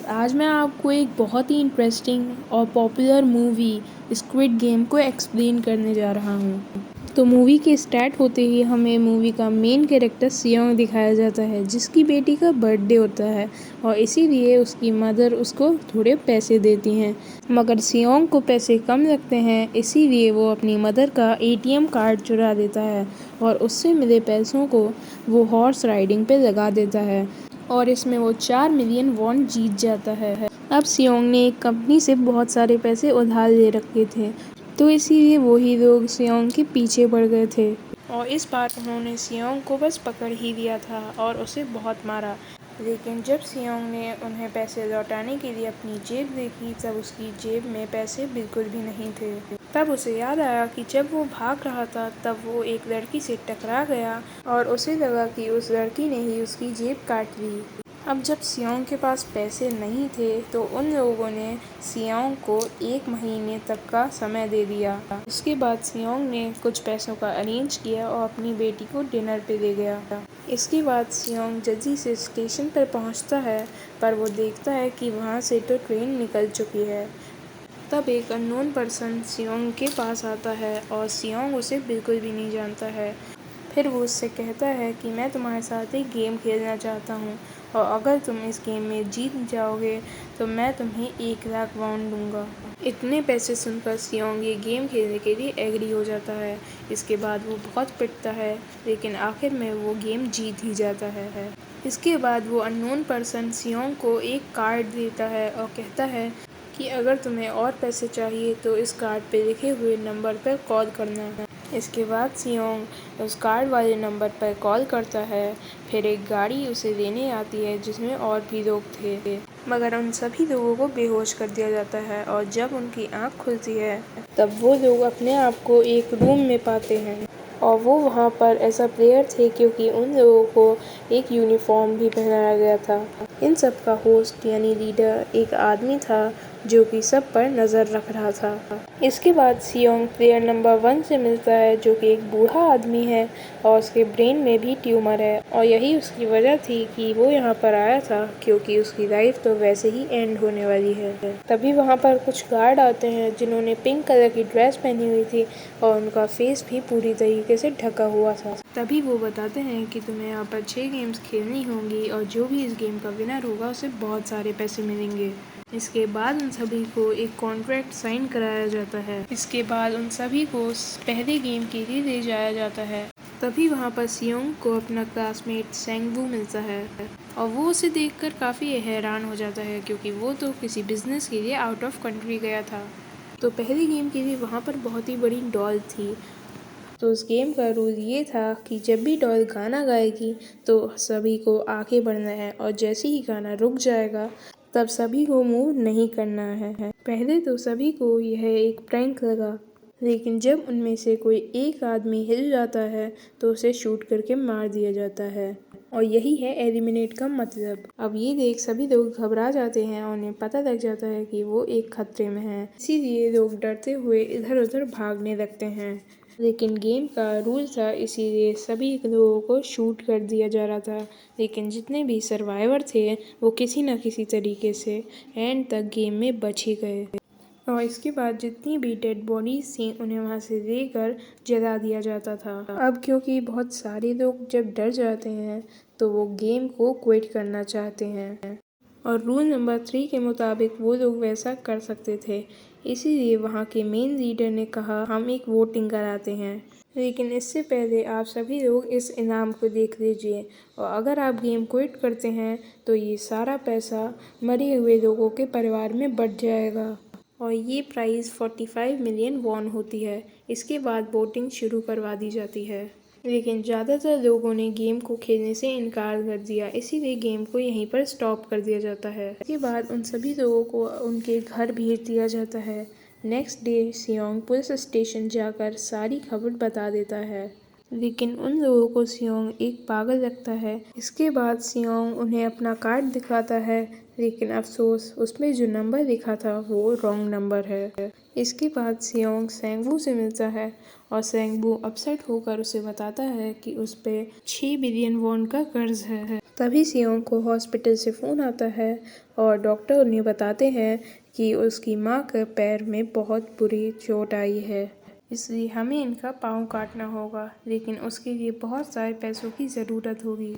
आज मैं आपको एक बहुत ही इंटरेस्टिंग और पॉपुलर मूवी स्क्विड गेम को एक्सप्लेन करने जा रहा हूँ। तो मूवी के स्टार्ट होते ही हमें मूवी का मेन कैरेक्टर सियोंग दिखाया जाता है, जिसकी बेटी का बर्थडे होता है और इसीलिए उसकी मदर उसको थोड़े पैसे देती हैं। मगर सियोंग को पैसे कम लगते हैं, इसीलिए वो अपनी मदर का एटीएम कार्ड चुरा देता है और उससे मिले पैसों को वो हॉर्स राइडिंग पे लगा देता है और इसमें वो 4 मिलियन वॉन जीत जाता है। अब सियोंग ने एक कंपनी से बहुत सारे पैसे उधार ले रखे थे, तो इसीलिए वही लोग सियोंग के पीछे पड़ गए थे और इस बार उन्होंने सियोंग को बस पकड़ ही लिया था और उसे बहुत मारा। लेकिन जब सियोंग ने उन्हें पैसे लौटाने के लिए अपनी जेब देखी, तब उसकी जेब में पैसे बिल्कुल भी नहीं थे। तब उसे याद आया कि जब वो भाग रहा था तब वो एक लड़की से टकरा गया और उसे लगा कि उस लड़की ने ही उसकी जेब काट ली। अब जब सियोंग के पास पैसे नहीं थे तो उन लोगों ने सियोंग को 1 महीने तक का समय दे दिया। उसके बाद सियोंग ने कुछ पैसों का अरेंज किया और अपनी बेटी को डिनर पे ले गया। इसके बाद सियोंग जल्दी से स्टेशन पर पहुंचता है, पर वो देखता है कि वहां से तो ट्रेन निकल चुकी है। तब एक अननोन पर्सन सियोंग के पास आता है और सियोंग उसे बिल्कुल भी नहीं जानता है। फिर वो उससे कहता है कि मैं तुम्हारे साथ एक गेम खेलना चाहता हूँ और अगर तुम इस गेम में जीत जाओगे तो मैं तुम्हें 1 लाख वॉन दूंगा। इतने पैसे सुनकर सियोंग ये गेम खेलने के लिए एग्री हो जाता है। इसके बाद वो बहुत पिटता है, लेकिन आखिर में वो गेम जीत ही जाता है। इसके बाद वो अननोन पर्सन सियोंग को एक कार्ड देता है और कहता है कि अगर तुम्हें और पैसे चाहिए तो इस कार्ड पे लिखे हुए नंबर पर कॉल करना है। इसके बाद सियोंग उस कार्ड वाले नंबर पर कॉल करता है। फिर एक गाड़ी उसे लेने आती है जिसमें और भी लोग थे, मगर उन सभी लोगों को बेहोश कर दिया जाता है और जब उनकी आँख खुलती है तब वो लोग अपने आप को एक रूम में पाते हैं और वो वहाँ पर ऐसा प्लेयर थे क्योंकि उन लोगों को एक यूनिफॉर्म भी पहनाया गया था। इन सब का होस्ट यानी लीडर एक आदमी था जो कि सब पर नज़र रख रहा था। इसके बाद सियोंग प्लेयर नंबर 1 से मिलता है, जो कि एक बूढ़ा आदमी है और उसके ब्रेन में भी ट्यूमर है और यही उसकी वजह थी कि वो यहाँ पर आया था, क्योंकि उसकी लाइफ तो वैसे ही एंड होने वाली है। तभी वहाँ पर कुछ गार्ड आते हैं जिन्होंने पिंक कलर की ड्रेस पहनी हुई थी और उनका फेस भी पूरी तरीके से ढका हुआ था। तभी वो बताते हैं कि तुम्हें यहाँ पर 6 गेम्स खेलनी होंगी और जो भी इस गेम का विनर होगा उसे बहुत सारे पैसे मिलेंगे। इसके बाद उन सभी को एक कॉन्ट्रैक्ट साइन कराया जाता है। इसके बाद उन सभी को पहले गेम के लिए ले जाया जाता है। तभी वहाँ पर सियोंग को अपना क्लासमेट सेंगवू मिलता है और वो उसे देखकर काफ़ी हैरान हो जाता है, क्योंकि वो तो किसी बिजनेस के लिए आउट ऑफ कंट्री गया था। तो पहले गेम के लिए वहाँ पर बहुत ही बड़ी डॉल थी। तो उस गेम का रूल ये था कि जब भी डॉल गाना गाएगी तो सभी को आगे बढ़ना है और जैसे ही गाना रुक जाएगा तब सभी को मूव नहीं करना है। पहले तो सभी को यह एक प्रैंक लगा, लेकिन जब उनमें से कोई एक आदमी हिल जाता है तो उसे शूट करके मार दिया जाता है और यही है एलिमिनेट का मतलब। अब ये देख सभी लोग घबरा जाते हैं और उन्हें पता लग जाता है कि वो एक खतरे में हैं। इसीलिए लोग डरते हुए इधर उधर भागने लगते हैं, लेकिन गेम का रूल था इसीलिए सभी लोगों को शूट कर दिया जा रहा था। लेकिन जितने भी सर्वाइवर थे वो किसी न किसी तरीके से एंड तक गेम में बच ही गए और इसके बाद जितनी भी डेड बॉडीज थी उन्हें वहाँ से लेकर जला दिया जाता था। अब क्योंकि बहुत सारे लोग जब डर जाते हैं तो वो गेम को क्विट करना चाहते हैं और रूल नंबर 3 के मुताबिक वो लोग वैसा कर सकते थे। इसीलिए वहाँ के मेन लीडर ने कहा हम एक वोटिंग कराते हैं, लेकिन इससे पहले आप सभी लोग इस इनाम को देख लीजिए और अगर आप गेम क्विट करते हैं तो ये सारा पैसा मरे हुए लोगों के परिवार में बँट जाएगा और ये प्राइज़ 45 मिलियन वॉन होती है। इसके बाद वोटिंग शुरू करवा दी जाती है, लेकिन ज़्यादातर लोगों ने गेम को खेलने से इनकार कर दिया, इसीलिए गेम को यहीं पर स्टॉप कर दिया जाता है। इसके बाद उन सभी लोगों को उनके घर भेज दिया जाता है। नेक्स्ट डे सियोंग पुलिस स्टेशन जाकर सारी खबर बता देता है, लेकिन उन लोगों को सियोंग एक पागल लगता है। इसके बाद सियोंग उन्हें अपना कार्ड दिखाता है, लेकिन अफसोस उसमें जो नंबर लिखा था वो रॉन्ग नंबर है। इसके बाद सियोंग सेंगवू से मिलता है और सेंगवू अपसेट होकर उसे बताता है कि उस पे 6 बिलियन वॉन का कर्ज है। तभी सियोंग को हॉस्पिटल से फ़ोन आता है और डॉक्टर उन्हें बताते हैं कि उसकी माँ के पैर में बहुत बुरी चोट आई है, इसलिए हमें इनका पाँव काटना होगा, लेकिन उसके लिए बहुत सारे पैसों की ज़रूरत होगी।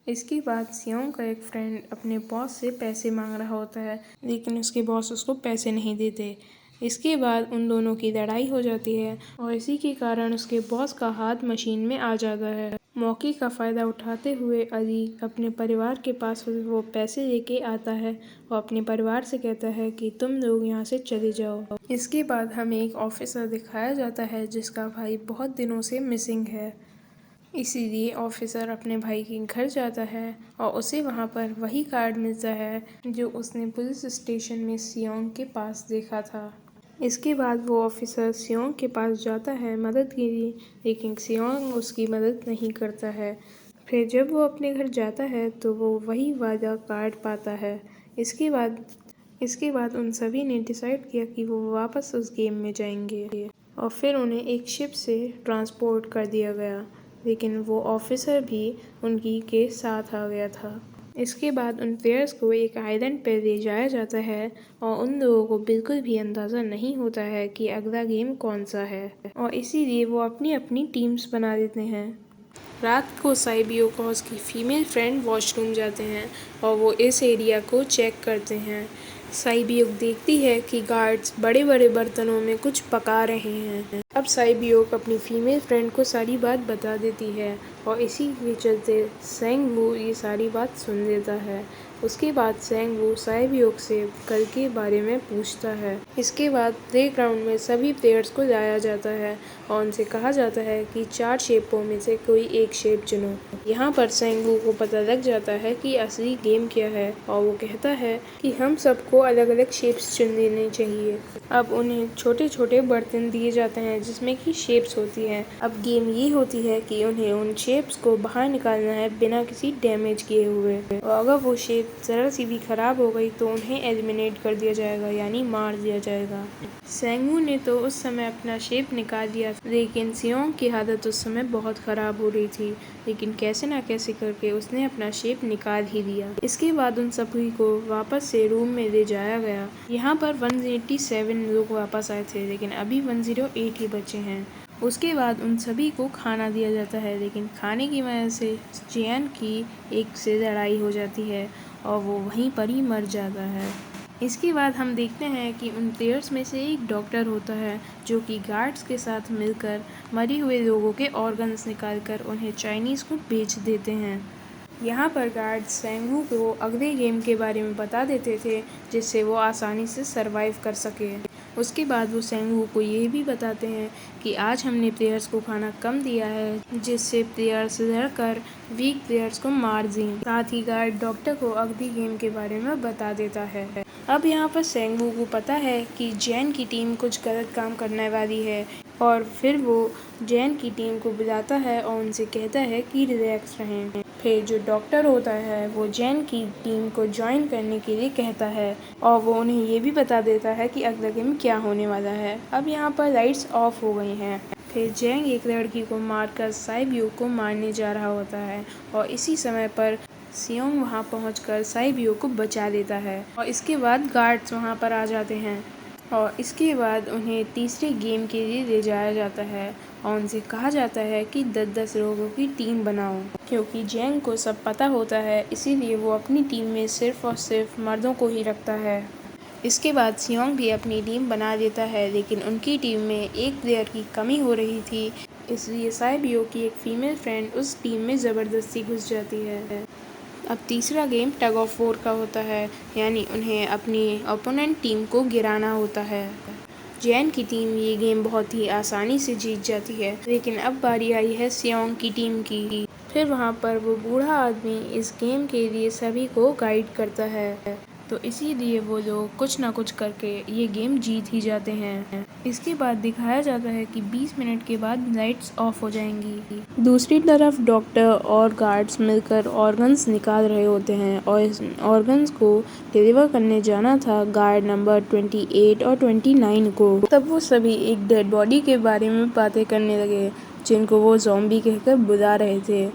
इसके बाद सियोंग का एक फ्रेंड अपने बॉस से पैसे मांग रहा होता है, लेकिन उसके बॉस उसको पैसे नहीं देते। इसके बाद उन दोनों की लड़ाई हो जाती है और इसी के कारण उसके बॉस का हाथ मशीन में आ जाता है। मौके का फ़ायदा उठाते हुए अली अपने परिवार के पास वो पैसे लेके आता है और अपने परिवार से कहता है कि तुम लोग यहाँ से चले जाओ। इसके बाद हमें एक ऑफिसर दिखाया जाता है जिसका भाई बहुत दिनों से मिसिंग है, इसीलिए ऑफिसर अपने भाई के घर जाता है और उसे वहाँ पर वही कार्ड मिलता है जो उसने पुलिस स्टेशन में सियोंग के पास देखा था। इसके बाद वो ऑफिसर सियोंग के पास जाता है मदद के लिए, लेकिन सियोंग उसकी मदद नहीं करता है। फिर जब वो अपने घर जाता है तो वो वही वाला कार्ड पाता है। इसके बाद उन सभी ने डिसाइड किया कि वो वापस उस गेम में जाएंगे और फिर उन्हें एक शिप से ट्रांसपोर्ट कर दिया गया, लेकिन वो ऑफिसर भी उनकी के साथ आ गया था। इसके बाद उन प्लेयर्स को एक आइलैंड पर ले जाया जाता है और उन लोगों को बिल्कुल भी अंदाज़ा नहीं होता है कि अगला गेम कौन सा है और इसीलिए वो अपनी अपनी टीम्स बना देते हैं। रात को साइबियो को उसकी फीमेल फ्रेंड वॉशरूम जाते हैं और वो इस एरिया को चेक करते हैं। साइबियो देखती है कि गार्ड्स बड़े बड़े बर्तनों में कुछ पका रहे हैं। अब साइबियो अपनी फीमेल फ्रेंड को सारी बात बता देती है और इसी के चलते सेंग वू ये सारी बात सुन लेता है। उसके बाद सेंग वू साइबियो से कल के बारे में पूछता है। इसके बाद प्लेग्राउंड में सभी प्लेयर्स को लाया जाता है और उनसे कहा जाता है कि 4 शेपों में से कोई एक शेप चुनो। यहाँ पर सेंग वू को पता लग जाता है कि असली गेम क्या है और वो कहता है कि हम सबको अलग अलग शेप्स चुन लेने चाहिए। अब उन्हें छोटे छोटे बर्तन दिए जाते हैं जिसमें कि शेप्स होती हैं। अब गेम ये होती है कि उन्हें उन शेप्स को बाहर निकालना है बिना किसी डैमेज किए हुए, और अगर वो शेप ज़रा सी भी खराब हो गई तो उन्हें एलिमिनेट कर दिया जाएगा, यानी मार दिया जाएगा। सेंगू ने तो उस समय अपना शेप निकाल दिया, लेकिन सियोंग की हालत उस समय बहुत ख़राब हो रही थी, लेकिन कैसे ना कैसे करके उसने अपना शेप निकाल ही दिया। इसके बाद उन सभी को वापस से रूम में ले जाया गया। यहाँ पर 187 लोग वापस आए थे, लेकिन अभी 108 ही बचे हैं। उसके बाद उन सभी को खाना दिया जाता है, लेकिन खाने की वजह से जियान की एक से लड़ाई हो जाती है और वो वहीं पर ही मर जाता है। इसके बाद हम देखते हैं कि उन प्लेयर्स में से एक डॉक्टर होता है जो कि गार्ड्स के साथ मिलकर मरे हुए लोगों के ऑर्गन्स निकालकर उन्हें चाइनीज़ को बेच देते हैं। यहाँ पर गार्ड्स सेंगू को अगले गेम के बारे में बता देते थे जिससे वो आसानी से सरवाइव कर सके। उसके बाद वो सेंगू को ये भी बताते हैं कि आज हमने प्लेयर्स को खाना कम दिया है जिससे प्लेयर्स लड़कर वीक प्लेयर्स को मार दें। साथ ही गार्ड डॉक्टर को अगली गेम के बारे में बता देता है। अब यहाँ पर सेंगू को पता है कि जैन की टीम कुछ गलत काम करने वाली है और फिर वो जैन की टीम को बुलाता है और उनसे कहता है कि रिलैक्स रहें। फिर जो डॉक्टर होता है वो जैन की टीम को ज्वाइन करने के लिए कहता है और वो उन्हें ये भी बता देता है कि अगला गेम क्या होने वाला है। अब यहाँ पर लाइट्स ऑफ हो गई हैं। फिर जैंग एक लड़की को मारकर साइबियो को मारने जा रहा होता है और इसी समय पर सियोंग वहाँ पहुंचकर साइबियो को बचा लेता है और इसके बाद गार्ड्स वहाँ पर आ जाते हैं और इसके बाद उन्हें तीसरे गेम के लिए ले जाया जाता है और उनसे कहा जाता है कि 10-10 लोगों की टीम बनाओ। क्योंकि जैंग को सब पता होता है, इसीलिए वो अपनी टीम में सिर्फ और सिर्फ मर्दों को ही रखता है। इसके बाद सियोंग भी अपनी टीम बना देता है, लेकिन उनकी टीम में एक प्लेयर की कमी हो रही थी, इसलिए साइबियो की एक फीमेल फ्रेंड उस टीम में ज़बरदस्ती घुस जाती है। अब तीसरा गेम टग ऑफ वॉर का होता है, यानी उन्हें अपनी ओपोनेंट टीम को गिराना होता है। जैन की टीम ये गेम बहुत ही आसानी से जीत जाती है, लेकिन अब बारी आई है सियोंग की टीम की। फिर वहाँ पर वो बूढ़ा आदमी इस गेम के लिए सभी को गाइड करता है, तो इसीलिए वो लोग कुछ ना कुछ करके ये गेम जीत ही जाते हैं। इसके बाद दिखाया जाता है कि 20 मिनट के बाद लाइट्स ऑफ हो जाएंगी। दूसरी तरफ डॉक्टर और गार्ड्स मिलकर ऑर्गन्स निकाल रहे होते हैं और इस ऑर्गन्स को डिलीवर करने जाना था गार्ड नंबर 28 और 29 को। तब वो सभी एक डेड बॉडी के बारे में बातें करने लगे जिनको वो ज़ॉम्बी कहकर बुला रहे थे।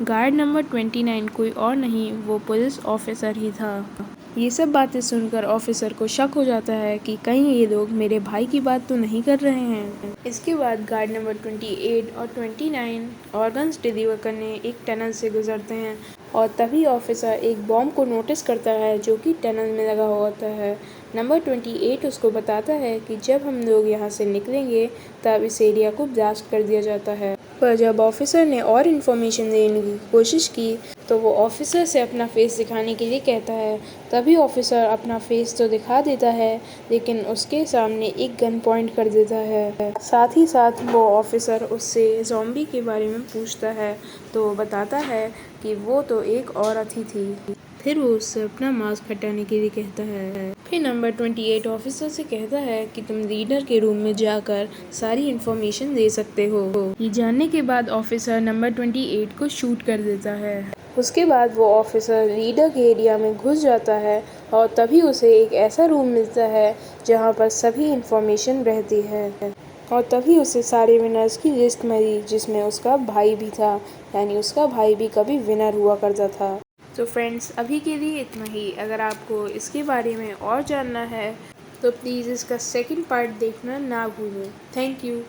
गार्ड नंबर 29 कोई और नहीं, वो पुलिस ऑफिसर ही था। ये सब बातें सुनकर ऑफिसर को शक हो जाता है कि कहीं ये लोग मेरे भाई की बात तो नहीं कर रहे हैं। इसके बाद गार्ड नंबर 28 और 29 ऑर्गन्स डिलीवर करने एक टनल से गुजरते हैं और तभी ऑफिसर एक बॉम्ब को नोटिस करता है जो कि टनल में लगा हुआ होता है। नंबर 28 उसको बताता है कि जब हम लोग यहाँ से निकलेंगे तब इस एरिया को ब्लास्ट कर दिया जाता है। पर जब ऑफिसर ने और इन्फॉर्मेशन देने की कोशिश की तो वो ऑफिसर से अपना फेस दिखाने के लिए कहता है। तभी ऑफिसर अपना फेस तो दिखा देता है लेकिन उसके सामने एक गन पॉइंट कर देता है। साथ ही साथ वो ऑफिसर उससे ज़ॉम्बी के बारे में पूछता है तो वो बताता है कि वो तो एक औरत ही थी। फिर वो उससे अपना मास्क हटाने के लिए कहता है। फिर नंबर 28 ऑफिसर से कहता है कि तुम लीडर के रूम में जाकर सारी इन्फॉर्मेशन दे सकते हो। ये जानने के बाद ऑफिसर नंबर 28 को शूट कर देता है। उसके बाद वो ऑफिसर लीडर के एरिया में घुस जाता है और तभी उसे एक ऐसा रूम मिलता है जहाँ पर सभी इन्फॉर्मेशन रहती है और तभी उसे सारे विनर्स की लिस्ट मिली जिसमें उसका भाई भी था, यानी उसका भाई भी कभी विनर हुआ करता था। तो फ्रेंड्स अभी के लिए इतना ही। अगर आपको इसके बारे में और जानना है तो प्लीज़ इसका सेकंड पार्ट देखना ना भूलें। Thank you.